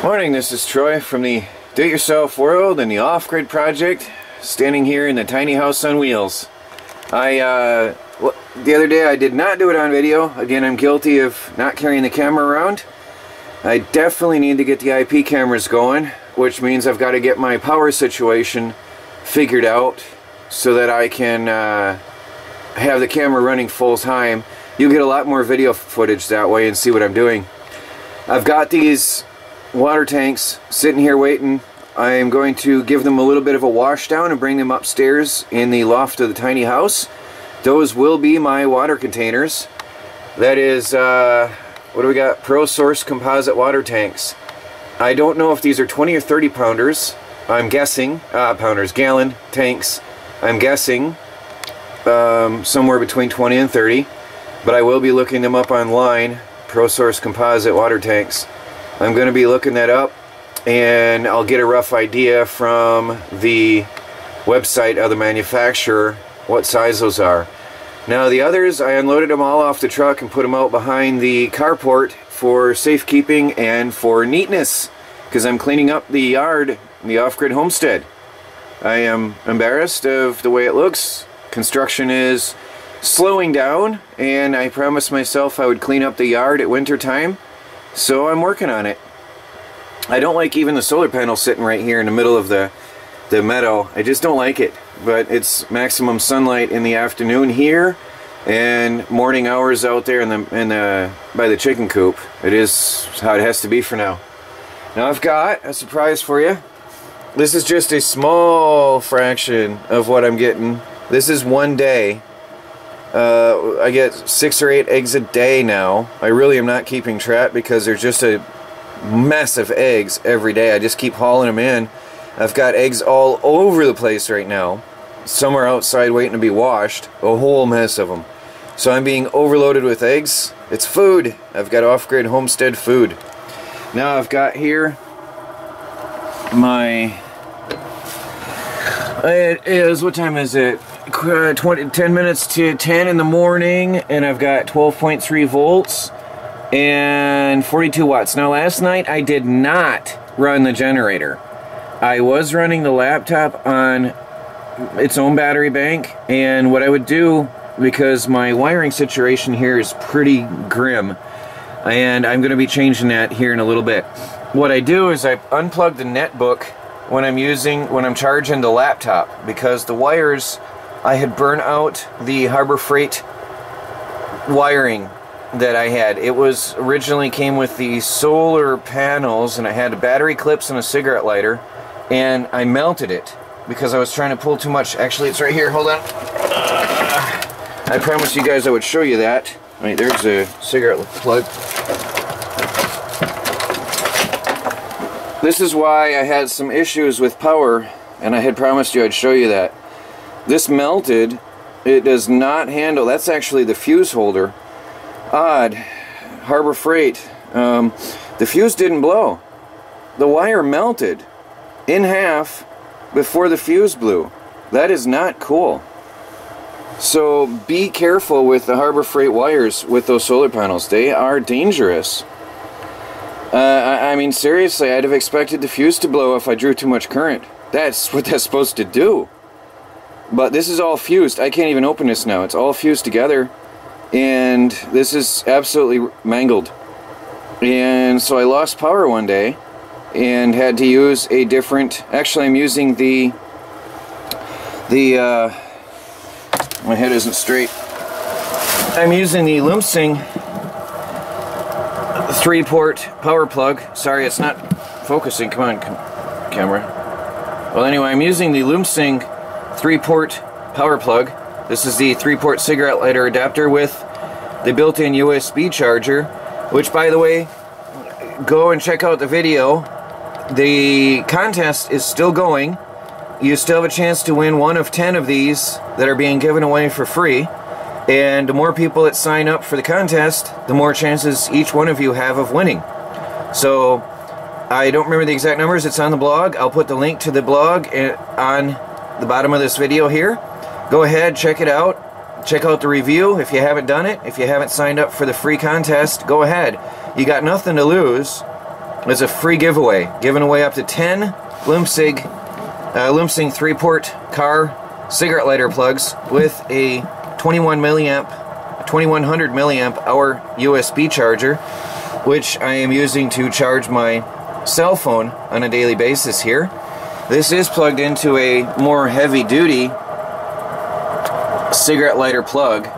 Morning, this is Troy from the Do-It-Yourself World and the Off-Grid Project, standing here in the tiny house on wheels. The other day I did not do it on video. Again, I'm guilty of not carrying the camera around. I definitely need to get the IP cameras going, which means I've got to get my power situation figured out so that I can have the camera running full time. You'll get a lot more video footage that way and see what I'm doing. I've got these water tanks sitting here waiting. I am going to give them a little bit of a wash down and bring them upstairs in the loft of the tiny house. Those will be my water containers. That is, what do we got? Pro Source composite water tanks. I don't know if these are 20 or 30 pounders. I'm guessing, gallon tanks. I'm guessing somewhere between 20 and 30. But I will be looking them up online. Pro Source composite water tanks. I'm going to be looking that up, and I'll get a rough idea from the website of the manufacturer what size those are. Now the others, I unloaded them all off the truck and put them out behind the carport for safekeeping and for neatness, because I'm cleaning up the yard, the off-grid homestead. I am embarrassed of the way it looks. Construction is slowing down, and I promised myself I would clean up the yard at winter time. So I'm working on it. I don't like even the solar panel sitting right here in the middle of the meadow. I just don't like it. But it's maximum sunlight in the afternoon here and morning hours out there by the chicken coop. It is how it has to be for now. Now I've got a surprise for you. This is just a small fraction of what I'm getting. This is one day. I get 6 or 8 eggs a day now. I really am not keeping track because there's just a mess of eggs every day. I just keep hauling them in. I've got eggs all over the place right now. Some are outside waiting to be washed. A whole mess of them. So I'm being overloaded with eggs. It's food. I've got off-grid homestead food. Now I've got here my... It is, what time is it? 10 minutes to 10 in the morning, and I've got 12.3 volts and 42 watts. Now last night I did not run the generator. I was running the laptop on its own battery bank, and what I would do, because my wiring situation here is pretty grim, and I'm going to be changing that here in a little bit. What I do is I unplug the netbook when I'm charging the laptop, because the wires, I had burned out the Harbor Freight wiring that I had. It was originally came with the solar panels, and I had battery clips and a cigarette lighter, and I melted it because I was trying to pull too much. Actually, it's right here. Hold on. I promised you guys I would show you that. Wait, there's a cigarette plug. This is why I had some issues with power, and I had promised you I'd show you that. This melted. It does not handle. That's actually the fuse holder. Odd. Harbor Freight. The fuse didn't blow. The wire melted in half before the fuse blew. That is not cool. So be careful with the Harbor Freight wires with those solar panels. They are dangerous. I mean, seriously, I'd have expected the fuse to blow if I drew too much current. That's what that's supposed to do. But this is all fused. I can't even open this now. It's all fused together, and this is absolutely mangled. And so I lost power one day and had to use a different... Actually, I'm using my head isn't straight. I'm using the Lumsing 3-port power plug. Sorry, it's not focusing. Come on, camera. Well, anyway, I'm using the Lumsing 3-port power plug. This is the 3-port cigarette lighter adapter with the built-in USB charger, which, by the way, go and check out the video. The contest is still going. You still have a chance to win one of 10 of these that are being given away for free. And the more people that sign up for the contest, the more chances each one of you have of winning. So, I don't remember the exact numbers. It's on the blog. I'll put the link to the blog on the bottom of this video here. Go ahead, check it out. Check out the review if you haven't done it. If you haven't signed up for the free contest, go ahead. You got nothing to lose. as a free giveaway, giving away up to 10 Limsing 3-port car cigarette lighter plugs with a 2100 milliamp hour USB charger, which I am using to charge my cell phone on a daily basis here. This is plugged into a more heavy-duty cigarette lighter plug,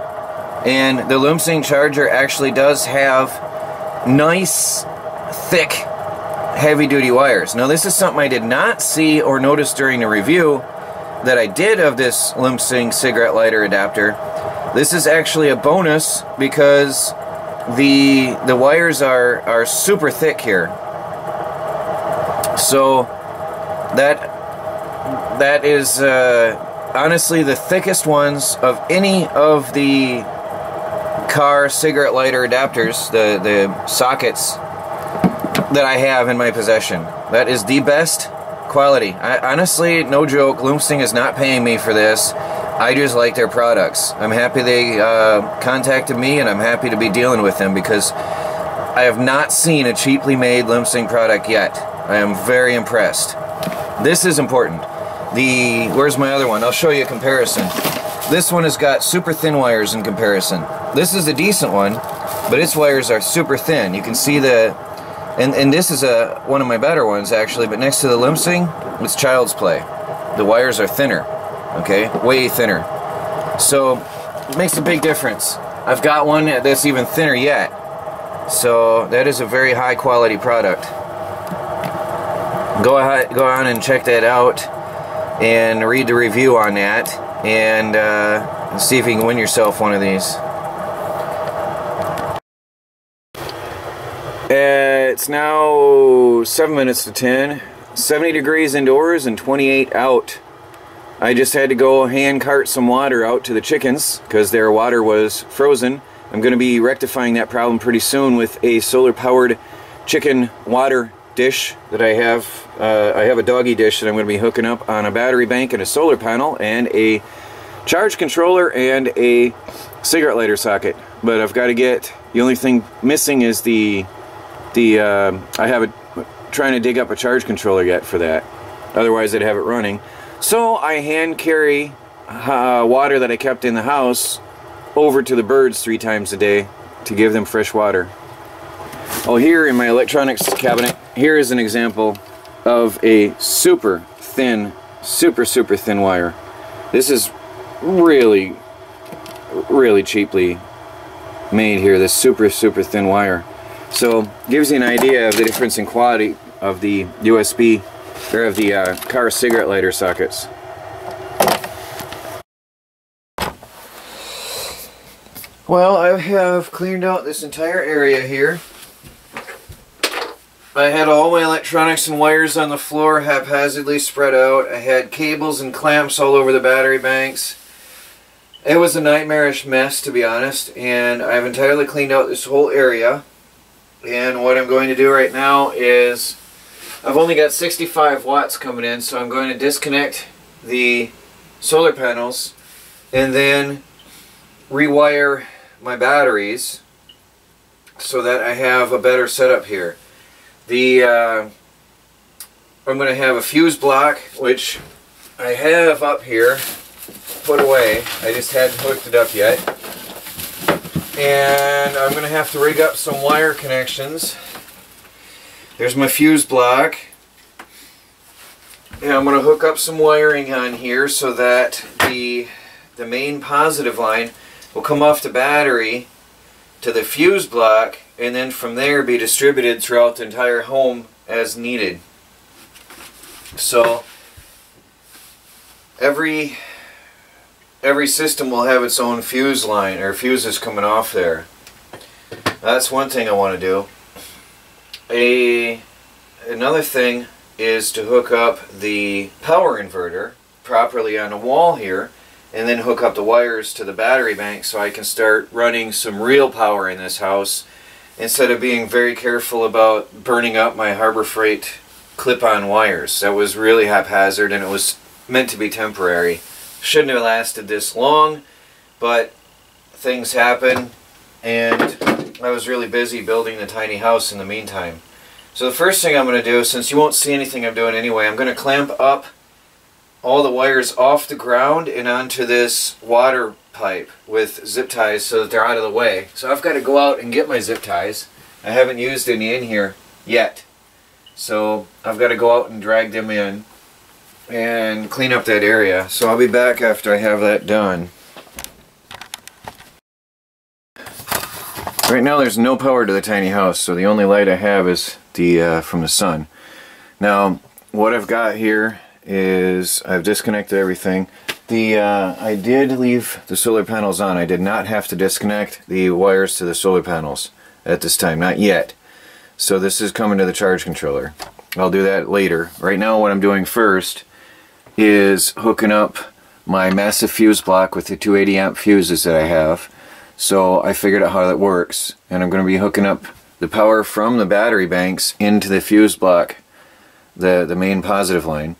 and the Limsing charger actually does have nice, thick, heavy-duty wires. Now, this is something I did not see or notice during the review that I did of this Limsing cigarette lighter adapter. This is actually a bonus because the wires are super thick here. So that is honestly the thickest ones of any of the car cigarette lighter adapters, the sockets that I have in my possession. That is the best quality. Honestly, no joke, Limsing is not paying me for this. I just like their products. I'm happy they contacted me, and I'm happy to be dealing with them because I have not seen a cheaply made Limsing product yet. I am very impressed. This is important. Where's my other one? I'll show you a comparison. This one has got super thin wires in comparison. This is a decent one, but its wires are super thin. You can see and this is one of my better ones actually, but next to the Limsing, it's child's play. The wires are thinner, okay? Way thinner. So, it makes a big difference. I've got one that's even thinner yet. So, that is a very high quality product. Go on and check that out and read the review on that, and see if you can win yourself one of these. It's now 7 minutes to 10, 70 degrees indoors and 28 out. I just had to go hand cart some water out to the chickens because their water was frozen. I'm going to be rectifying that problem pretty soon with a solar powered chicken water dish that I have. I have a doggy dish that I'm going to be hooking up on a battery bank and a solar panel and a charge controller and a cigarette lighter socket. But I've got to get, the only thing missing is trying to dig up a charge controller yet for that. Otherwise I'd have it running. So I hand carry water that I kept in the house over to the birds 3 times a day to give them fresh water. Oh, here in my electronics cabinet, here is an example of a super thin wire. This is really cheaply made here, this super thin wire. So, gives you an idea of the difference in quality of the USB, or of the car cigarette lighter sockets. Well, I have cleaned out this entire area here. I had all my electronics and wires on the floor haphazardly spread out. I had cables and clamps all over the battery banks. It was a nightmarish mess, to be honest, and I've entirely cleaned out this whole area. And what I'm going to do right now is, I've only got 65 watts coming in, so I'm going to disconnect the solar panels and then rewire my batteries so that I have a better setup here. I'm going to have a fuse block, which I have up here put away. I just hadn't hooked it up yet. And I'm going to have to rig up some wire connections. There's my fuse block. And I'm going to hook up some wiring on here so that the main positive line will come off the battery to the fuse block, and then from there be distributed throughout the entire home as needed. So every system will have its own fuse line, or fuses coming off there. That's one thing I want to do. Another thing is to hook up the power inverter properly on the wall here, and then hook up the wires to the battery bank so I can start running some real power in this house instead of being very careful about burning up my Harbor Freight clip-on wires. That was really haphazard, and it was meant to be temporary. Shouldn't have lasted this long, but things happen, and I was really busy building the tiny house in the meantime. So the first thing I'm going to do, since you won't see anything I'm doing anyway, I'm going to clamp up all the wires off the ground and onto this water pipe with zip ties so that they're out of the way. So I've got to go out and get my zip ties. I haven't used any in here yet. So I've got to go out and drag them in and clean up that area. So I'll be back after I have that done. Right now there's no power to the tiny house, so the only light I have is the from the sun. Now what I've got here is I've disconnected everything. I did leave the solar panels on. I did not have to disconnect the wires to the solar panels at this time, not yet. So this is coming to the charge controller. I'll do that later. Right now what I'm doing first is hooking up my massive fuse block with the 280 amp fuses that I have. So I figured out how that works, and I'm going to be hooking up the power from the battery banks into the fuse block, the main positive line,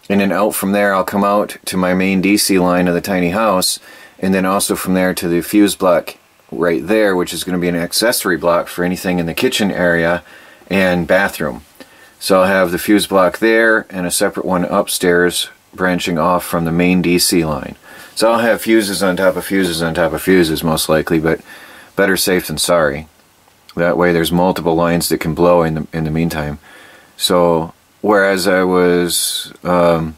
and then out from there I'll come out to my main DC line of the tiny house, and then also from there to the fuse block right there, which is going to be an accessory block for anything in the kitchen area and bathroom. So I'll have the fuse block there and a separate one upstairs branching off from the main DC line. So I'll have fuses on top of fuses on top of fuses most likely, but better safe than sorry. That way there's multiple lines that can blow in the meantime. So whereas I was really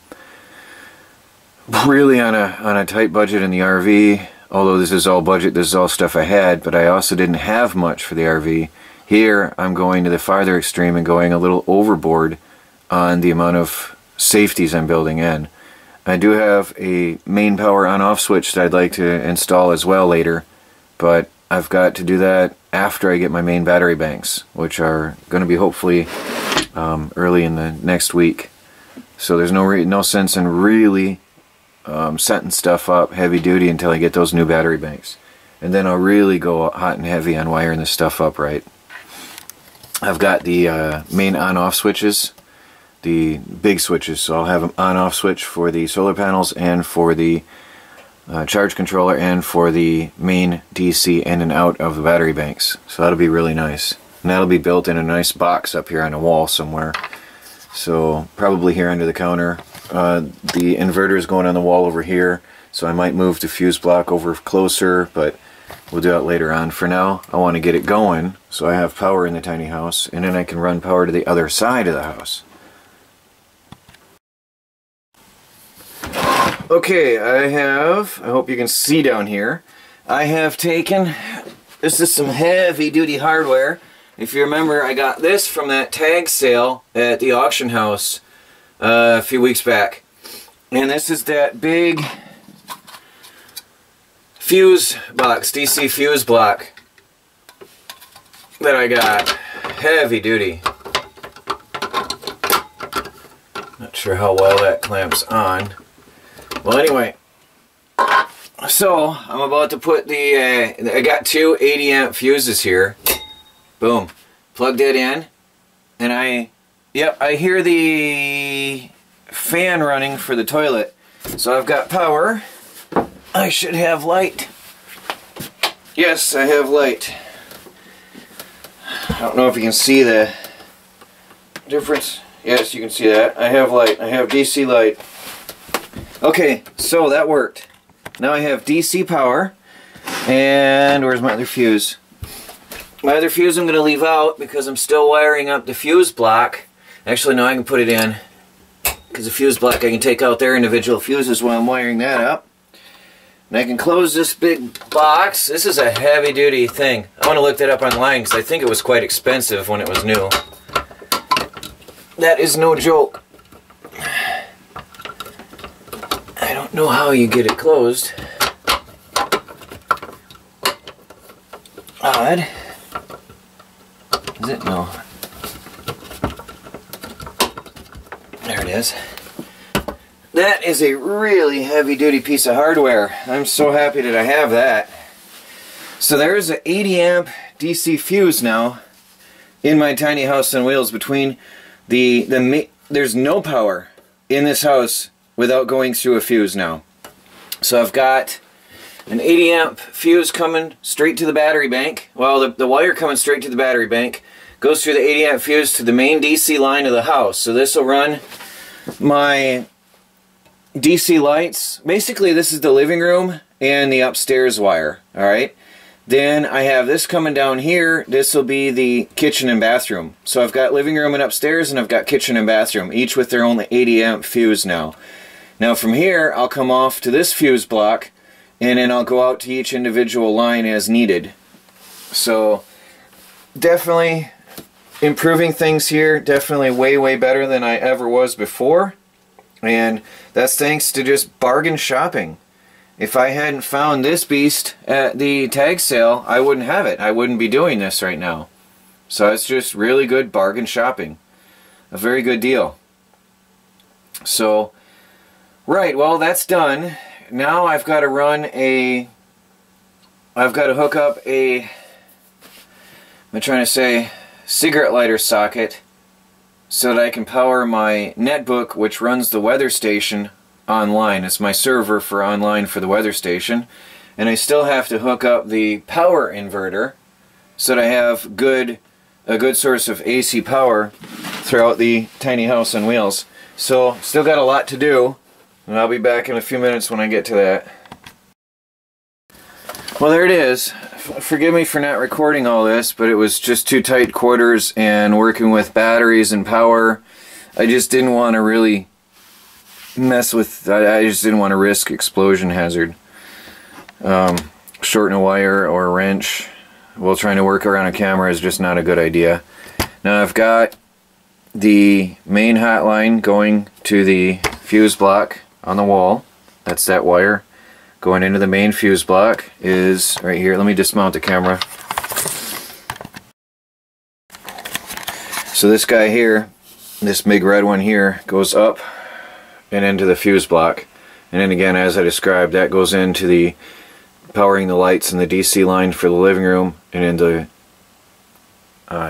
on a tight budget in the RV, although this is all budget, this is all stuff I had, but I also didn't have much for the RV. Here I'm going to the farther extreme and going a little overboard on the amount of safeties I'm building in. I do have a main power on-off switch that I'd like to install as well later, but I've got to do that after I get my main battery banks, which are going to be hopefully early in the next week. So there's no sense in really setting stuff up heavy duty until I get those new battery banks. And then I'll really go hot and heavy on wiring this stuff up right. I've got the main on-off switches, the big switches, so I'll have an on-off switch for the solar panels and for the charge controller and for the main DC in and out of the battery banks. So that'll be really nice. And that'll be built in a nice box up here on a wall somewhere. So probably here under the counter. The inverter is going on the wall over here, so I might move the fuse block over closer, but we'll do that later on. For now, I want to get it going so I have power in the tiny house, and then I can run power to the other side of the house. Okay, I hope you can see down here, I have taken, this is some heavy duty hardware. If you remember, I got this from that tag sale at the auction house a few weeks back. And this is that big fuse box, DC fuse block that I got. Heavy duty. Not sure how well that clamps on. Well, anyway, so I'm about to put I got two 80 amp fuses here. Boom. Plugged it in, and I hear the fan running for the toilet. So I've got power. I should have light. Yes, I have light. I don't know if you can see the difference. Yes, you can see that. I have light. I have DC light. Okay, so that worked. Now I have DC power, and where's my other fuse? My other fuse I'm going to leave out because I'm still wiring up the fuse block. Actually, no, I can put it in because the fuse block I can take out their individual fuses while I'm wiring that up. And I can close this big box. This is a heavy duty thing. I want to look that up online because I think it was quite expensive when it was new. That is no joke. I don't know how you get it closed. Odd. Is it? No. There it is. That is a really heavy duty piece of hardware. I'm so happy that I have that. So there's an 80 amp DC fuse now in my tiny house on wheels. Between there's no power in this house without going through a fuse now. So I've got an 80 amp fuse coming straight to the battery bank. Well, the wire coming straight to the battery bank, goes through the 80 amp fuse to the main DC line of the house. So this will run my DC lights. Basically, this is the living room and the upstairs wire. Alright. Then I have this coming down here. This will be the kitchen and bathroom. So I've got living room and upstairs, and I've got kitchen and bathroom, each with their own 80 amp fuse now. Now from here, I'll come off to this fuse block, and then I'll go out to each individual line as needed. So definitely improving things here. Definitely way better than I ever was before. And that's thanks to just bargain shopping. If I hadn't found this beast at the tag sale, I wouldn't have it. I wouldn't be doing this right now. So it's just really good bargain shopping. A very good deal. So, right, well, that's done. Now I've got to hook up a, cigarette lighter socket so that I can power my netbook, which runs the weather station online. It's my server for online for the weather station. And I still have to hook up the power inverter so that I have a good source of AC power throughout the tiny house on wheels. So still got a lot to do, and I'll be back in a few minutes when I get to that. Well, there it is. Forgive me for not recording all this, but it was just too tight quarters, and working with batteries and power, I just didn't want to really mess with, I just didn't want to risk explosion hazard. Shorten a wire or a wrench while trying to work around a camera is just not a good idea. Now I've got the main hotline going to the fuse block on the wall. That's that wire. Going into the main fuse block is right here. Let me dismount the camera. So this guy here, this big red one here, goes up and into the fuse block, and then again, as I described, that goes into the powering the lights in the DC line for the living room and into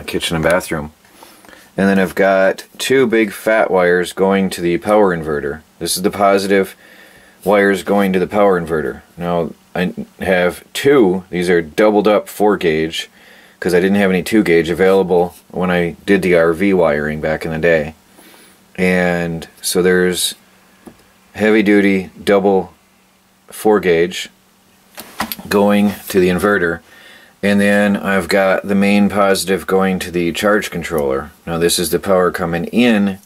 kitchen and bathroom. And then I've got two big fat wires going to the power inverter. This is the positive wires going to the power inverter. Now I have two. These are doubled up 4 gauge because I didn't have any 2 gauge available when I did the RV wiring back in the day. And so there's heavy duty double 4 gauge going to the inverter, and then I've got the main positive going to the charge controller. Now this is the power coming in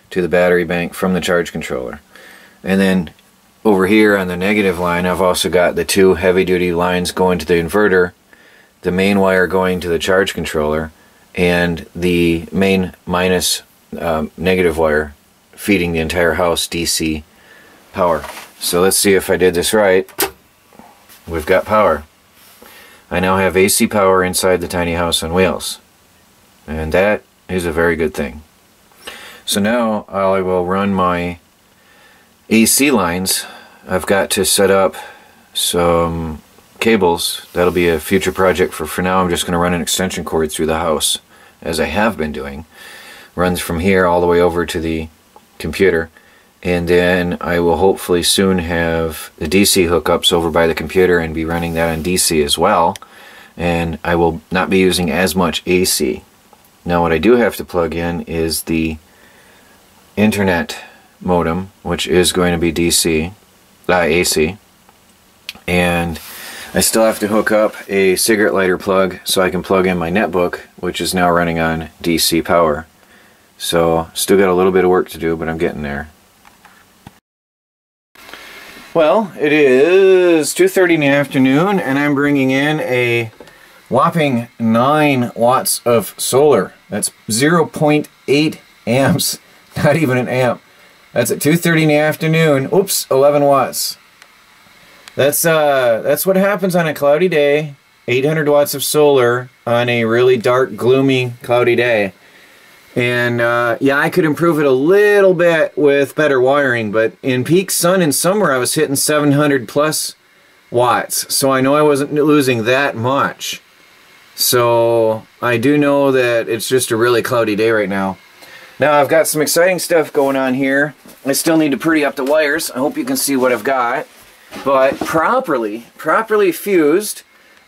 to the battery bank from the charge controller. And then over here on the negative line, I've also got the 2 heavy duty lines going to the inverter, the main wire going to the charge controller, and the main minus negative wire feeding the entire house DC power. So let's see if I did this right. We've got power. I now have AC power inside the tiny house on wheels, and that is a very good thing. So now I will run my AC lines. I've got to set up some cables. That'll be a future project. For now, I'm just going to run an extension cord through the house, as I have been doing. Runs from here all the way over to the computer, and then I will hopefully soon have the DC hookups over by the computer and be running that on DC as well, and I will not be using as much AC. Now what I do have to plug in is the internet modem, which is going to be DC, AC, and I still have to hook up a cigarette lighter plug so I can plug in my netbook, which is now running on DC power. So still got a little bit of work to do, but I'm getting there. Well, it is 2:30 in the afternoon, and I'm bringing in a whopping 9 watts of solar. That's 0.8 amps, not even an amp. That's at 2:30 in the afternoon. Oops, 11 watts. That's what happens on a cloudy day. 800 watts of solar on a really dark, gloomy, cloudy day. And yeah, I could improve it a little bit with better wiring, but in peak sun in summer I was hitting 700 plus watts, so I know I wasn't losing that much. So I do know that it's just a really cloudy day right now. Now I've got some exciting stuff going on here. I still need to pretty up the wires. I hope you can see what I've got. But properly fused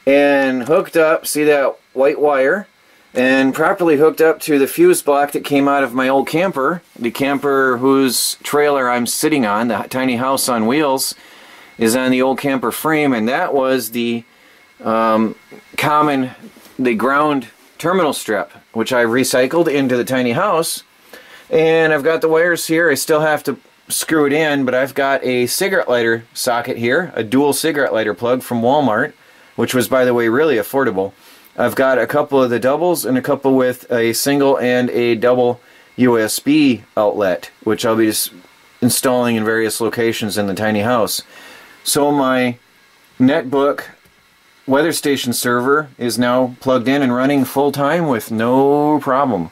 and hooked up, see that white wire? and properly hooked up to the fuse block that came out of my old camper. The camper whose trailer I'm sitting on, the tiny house on wheels, is on the old camper frame, and that was the ground terminal strip, which I recycled into the tiny house. And I've got the wires here. I still have to screw it in, but I've got a cigarette lighter socket here, a dual cigarette lighter plug from Walmart, which was, by the way, really affordable. I've got a couple of the doubles and a couple with a single and a double USB outlet, which I'll be just installing in various locations in the tiny house. So my netbook weather station server is now plugged in and running full time with no problem.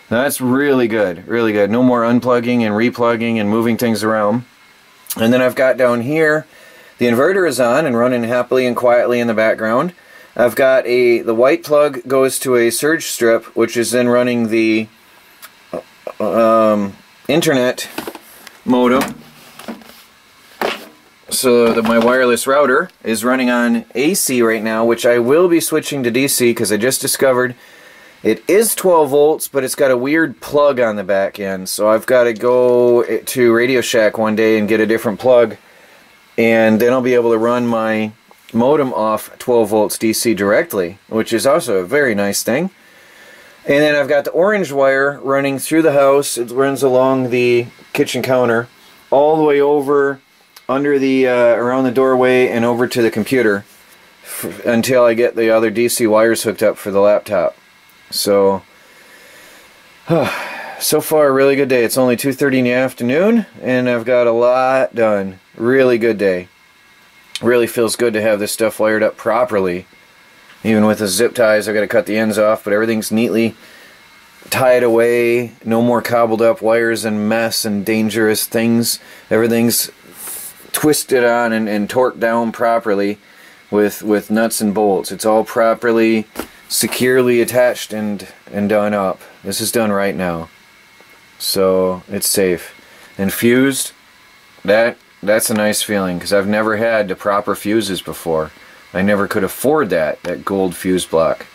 That's really good, really good. No more unplugging and replugging and moving things around. And then I've got down here, the inverter is on and running happily and quietly in the background. I've got the white plug goes to a surge strip, which is then running the internet modem. So my wireless router is running on AC right now, which I will be switching to DC because I just discovered it is 12 volts, but it's got a weird plug on the back end. So I've got to go to Radio Shack one day and get a different plug, and then I'll be able to run my modem off 12 volts DC directly, which is also a very nice thing. And then I've got the orange wire running through the house. It runs along the kitchen counter all the way over under the around the doorway and over to the computer until I get the other DC wires hooked up for the laptop. So so far a really good day. It's only 2:30 in the afternoon and I've got a lot done. Really good day. Really feels good to have this stuff wired up properly. Even with the zip ties, I've got to cut the ends off, but everything's neatly tied away. No more cobbled up wires and mess and dangerous things. Everything's twisted on and torqued down properly with nuts and bolts. It's all properly, securely attached and done up. This is done right now. So it's safe. And fused, that's a nice feeling because I've never had the proper fuses before. I never could afford that gold fuse block.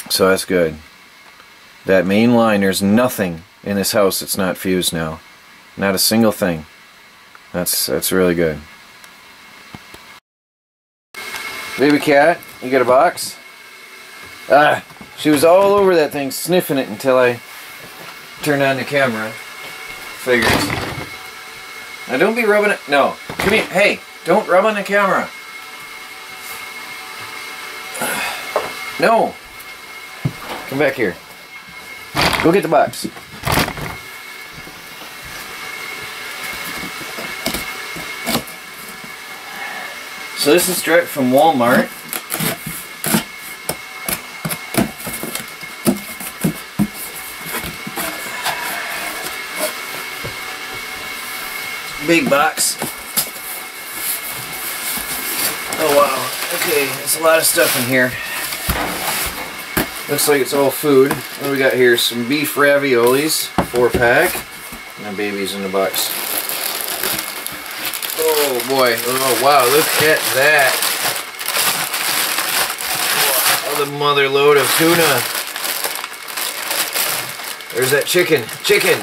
So that's good. That main line, there's nothing in this house that's not fused now. Not a single thing. That's really good. Baby cat, you got a box? Ah, she was all over that thing sniffing it until I turned on the camera. Figures. Now don't be rubbing it. No, come here. Hey, don't rub on the camera. No. Come back here. Go get the box. So this is direct from Walmart. Big box. Oh wow. Okay, there's a lot of stuff in here. Looks like it's all food. What do we got here? Some beef raviolis, 4-pack. My baby's in the box. Oh boy. Oh wow, look at that. Oh, the mother load of tuna. There's that chicken. Chicken!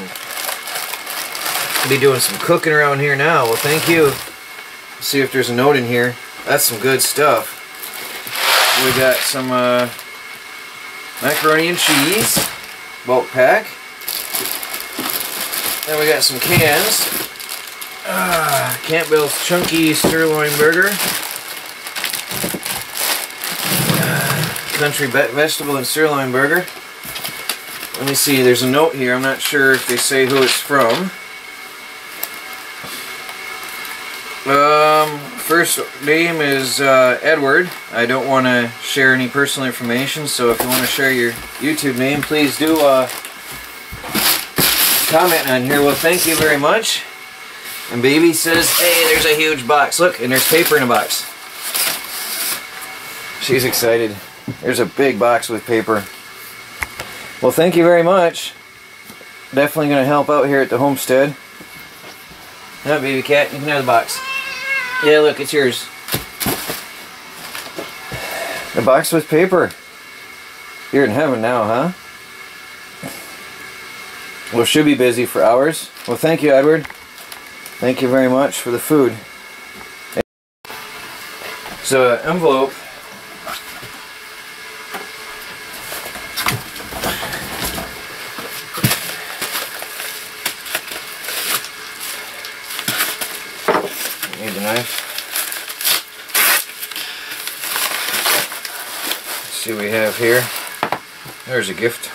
I'll be doing some cooking around here now. Well, thank you. Let's see if there's a note in here. That's some good stuff. We got some macaroni and cheese, bulk pack. Then we got some cans. Campbell's Chunky Sirloin Burger. Country Vegetable and Sirloin Burger. Let me see, there's a note here. I'm not sure if they say who it's from. First name is Edward. I don't want to share any personal information, so if you want to share your YouTube name, please do comment on here. Well, thank you very much. And baby says, hey, there's a huge box. Look, and there's paper in a box. She's excited. There's a big box with paper. Well, thank you very much. Definitely going to help out here at the homestead. Now, baby cat, you can have the box. Yeah, look, it's yours. A box with paper. You're in heaven now, huh? Well, should be busy for hours. Well, thank you, Edward. Thank you very much for the food. So, an envelope. Need the knife. Let's see what we have here. There's a gift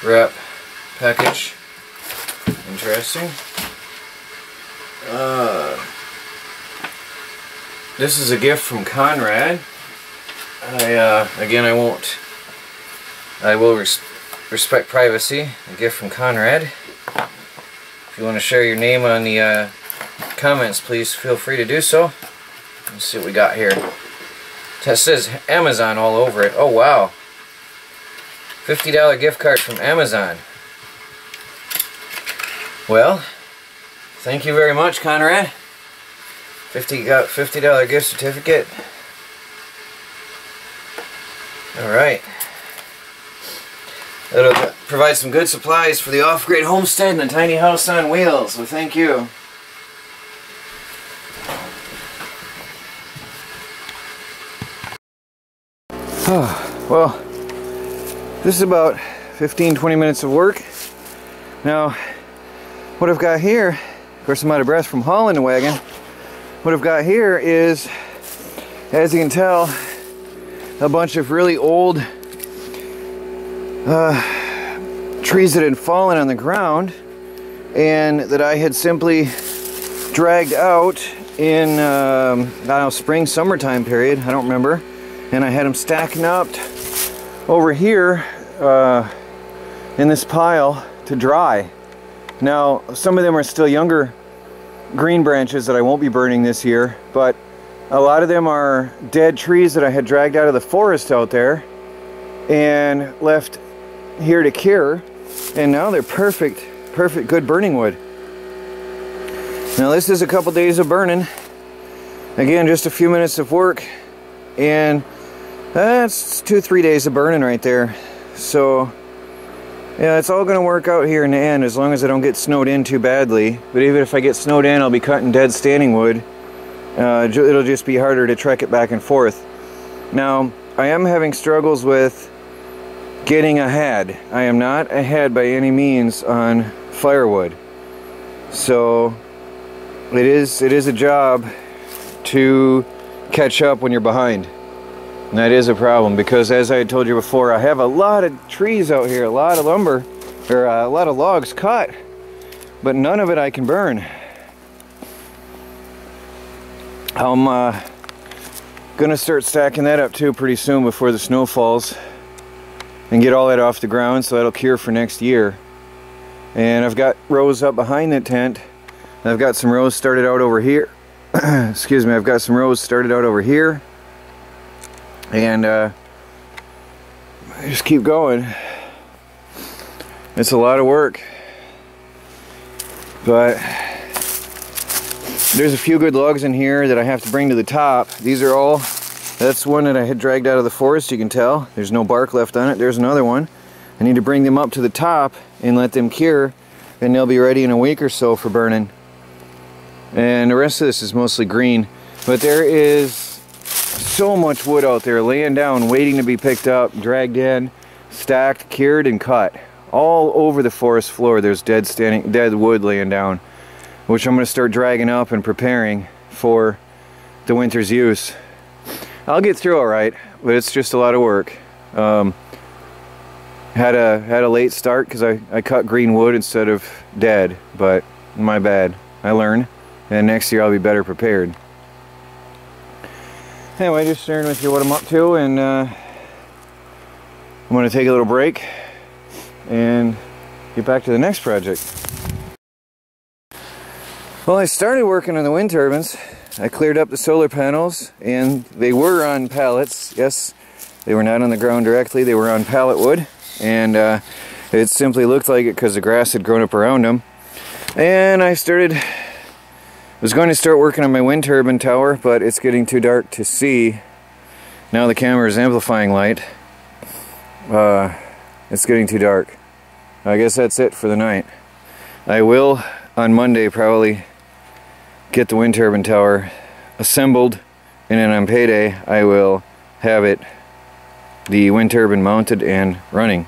wrap package. Interesting. This is a gift from Conrad. Again, I will respect privacy. A gift from Conrad. If you want to share your name on the comments, please feel free to do so. Let's see what we got here. It says Amazon all over it. Oh wow. $50 gift card from Amazon. Well, thank you very much, Conrad. Got $50 gift certificate. Alright. It'll provide some good supplies for the off-grid homestead and the tiny house on wheels. So thank you. Well, this is about 15-20 minutes of work. Now, what I've got here, of course I'm out of breath from hauling the wagon. What I've got here is, as you can tell, a bunch of really old trees that had fallen on the ground and that I had simply dragged out in, I don't know, spring, summertime period, I don't remember. And I had them stacking up over here in this pile to dry. Now, some of them are still younger green branches that I won't be burning this year, but a lot of them are dead trees that I had dragged out of the forest out there and left here to cure, and now they're perfect good burning wood. Now this is a couple days of burning. Again, just a few minutes of work, and that's 2-3 days of burning right there. So yeah, it's all going to work out here in the end, as long as I don't get snowed in too badly. But even if I get snowed in, I'll be cutting dead standing wood. It'll just be harder to trek it back and forth. Now, I am having struggles with getting ahead. I am not ahead by any means on firewood. So it is a job to catch up when you're behind. And that is a problem, because as I had told you before, I have a lot of trees out here, a lot of lumber, or a lot of logs cut, but none of it I can burn. I'm gonna start stacking that up too pretty soon before the snow falls, and get all that off the ground so that'll cure for next year. And I've got rows up behind the tent. I've got some rows started out over here. Excuse me, I've got some rows started out over here. And I just keep going. It's a lot of work, but there's a few good logs in here that I have to bring to the top. These are all, that's one that I had dragged out of the forest, you can tell. There's no bark left on it. There's another one. I need to bring them up to the top and let them cure, and they'll be ready in a week or so for burning. And the rest of this is mostly green, but there is so much wood out there laying down, waiting to be picked up, dragged in, stacked, cured, and cut. All over the forest floor there's dead wood laying down, which I'm going to start dragging up and preparing for the winter's use. I'll get through alright, but it's just a lot of work. Had a late start because I cut green wood instead of dead, but my bad. I learn, and next year I'll be better prepared. Anyway, just sharing with you what I'm up to, and I'm going to take a little break and get back to the next project. Well, I started working on the wind turbines. I cleared up the solar panels, and they were on pallets. Yes, they were not on the ground directly, they were on pallet wood, and it simply looked like it because the grass had grown up around them. And I was going to start working on my wind turbine tower, but it's getting too dark to see. Now the camera is amplifying light. It's getting too dark. I guess that's it for the night. I will, on Monday, probably get the wind turbine tower assembled, and then on payday I will have the wind turbine mounted and running.